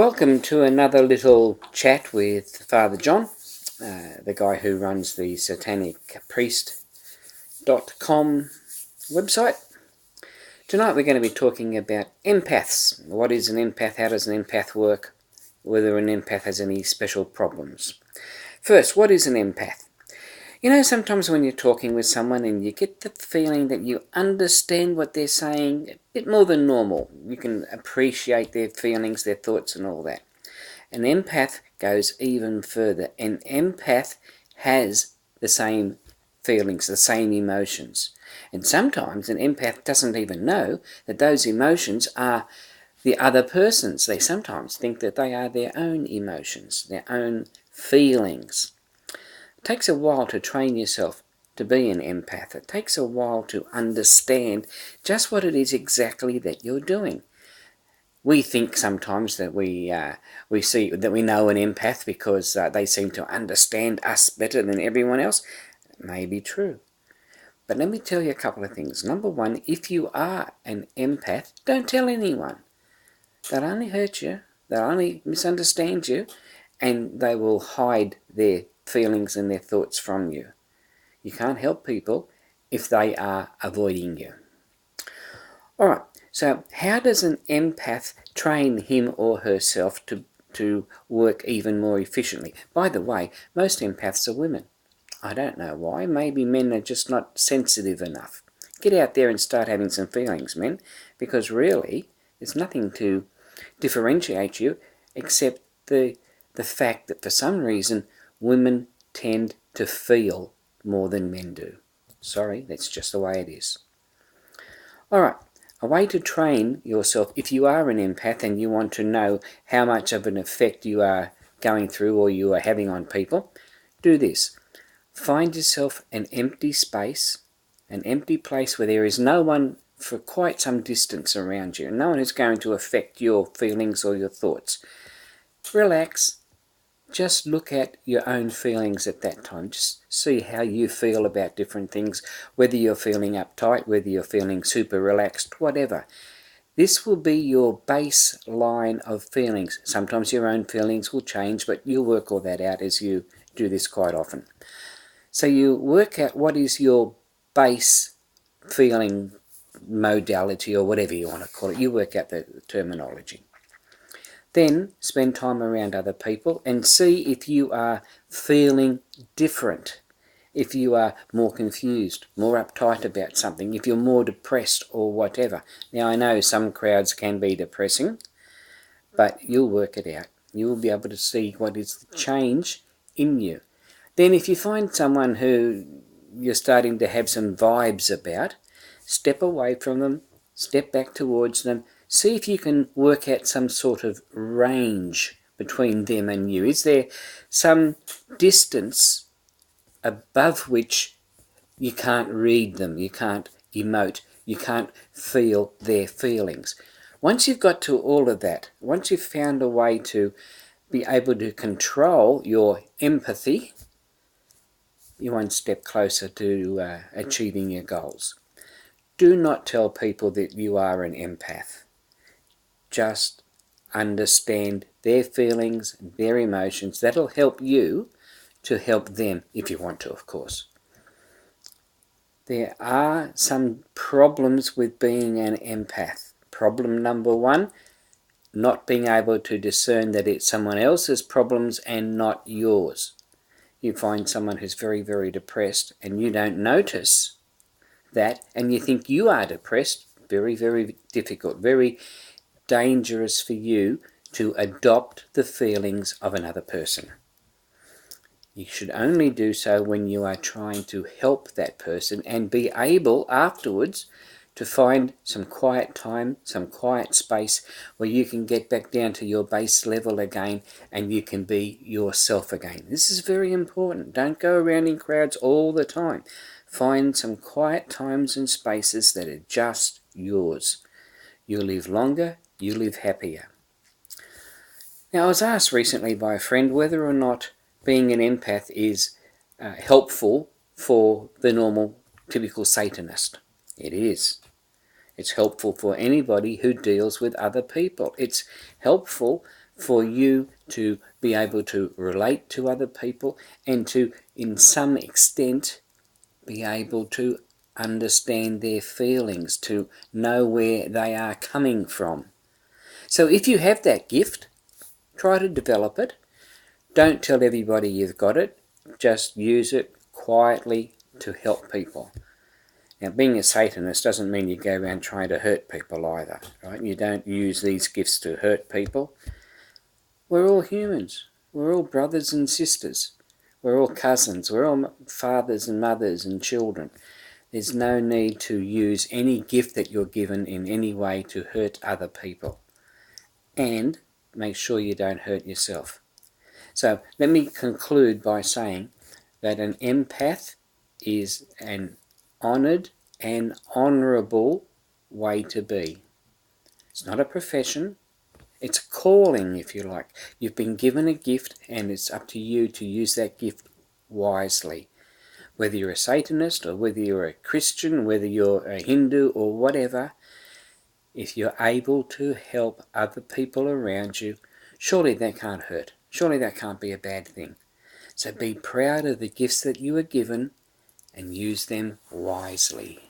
Welcome to another little chat with Father John, the guy who runs the Satanic Priest.com website. Tonight we're going to be talking about empaths. What is an empath? How does an empath work? Whether an empath has any special problems. First, what is an empath? You know, sometimes when you're talking with someone and you get the feeling that you understand what they're saying a bit more than normal. You can appreciate their feelings, their thoughts and all that. An empath goes even further. An empath has the same feelings, the same emotions. And sometimes an empath doesn't even know that those emotions are the other person's. They sometimes think that they are their own emotions, their own feelings. It takes a while to train yourself to be an empath. It takes a while to understand just what it is exactly that you're doing. We think sometimes that we see that we know an empath because they seem to understand us better than everyone else. It may be true. But let me tell you a couple of things. Number one, if you are an empath, don't tell anyone. They'll only hurt you. They'll only misunderstand you. And they will hide their feelings and their thoughts from you. You can't help people if they are avoiding you. Alright, so how does an empath train him or herself to work even more efficiently? By the way, most empaths are women. I don't know why. Maybe men are just not sensitive enough. Get out there and start having some feelings, men, because really there's nothing to differentiate you except the fact that for some reason women tend to feel more than men do. Sorry, that's just the way it is. Alright, a way to train yourself, if you are an empath and you want to know how much of an effect you are going through or you are having on people, do this. Find yourself an empty space, an empty place where there is no one for quite some distance around you. No one is going to affect your feelings or your thoughts. Relax. Just look at your own feelings at that time. Just see how you feel about different things, whether you're feeling uptight, whether you're feeling super relaxed, whatever. This will be your baseline of feelings. Sometimes your own feelings will change, but you'll work all that out as you do this quite often. So you work out what is your base feeling modality or whatever you want to call it. You work out the terminology. Then spend time around other people and see if you are feeling different, if you are more confused, more uptight about something, if you're more depressed or whatever. Now I know some crowds can be depressing, but you'll work it out. You'll be able to see what is the change in you. Then if you find someone who you're starting to have some vibes about, step away from them, step back towards them. See if you can work out some sort of range between them and you. Is there some distance above which you can't read them, you can't emote, you can't feel their feelings? Once you've got to all of that, once you've found a way to be able to control your empathy, you're one step closer to achieving your goals. Do not tell people that you are an empath. Just understand their feelings, their emotions. That'll help you to help them, if you want to, of course. There are some problems with being an empath. Problem number one, not being able to discern that it's someone else's problems and not yours. You find someone who's very, very depressed and you don't notice that and you think you are depressed. Very, very difficult, very dangerous for you to adopt the feelings of another person. You should only do so when you are trying to help that person and be able afterwards to find some quiet time, some quiet space where you can get back down to your base level again and you can be yourself again. This is very important. Don't go around in crowds all the time. Find some quiet times and spaces that are just yours. You'll live longer, you live happier. Now, I was asked recently by a friend whether or not being an empath is helpful for the normal, typical Satanist. It is. It's helpful for anybody who deals with other people. It's helpful for you to be able to relate to other people and to, in some extent, be able to understand their feelings, to know where they are coming from. So if you have that gift, try to develop it. Don't tell everybody you've got it. Just use it quietly to help people. Now, being a Satanist doesn't mean you go around trying to hurt people either, right? You don't use these gifts to hurt people. We're all humans. We're all brothers and sisters. We're all cousins. We're all fathers and mothers and children. There's no need to use any gift that you're given in any way to hurt other people. And make sure you don't hurt yourself. So let me conclude by saying that an empath is an honoured and honourable way to be. It's not a profession. It's a calling, if you like. You've been given a gift and it's up to you to use that gift wisely. Whether you're a Satanist or whether you're a Christian, whether you're a Hindu or whatever, if you're able to help other people around you, surely that can't hurt. Surely that can't be a bad thing. So be proud of the gifts that you were given and use them wisely.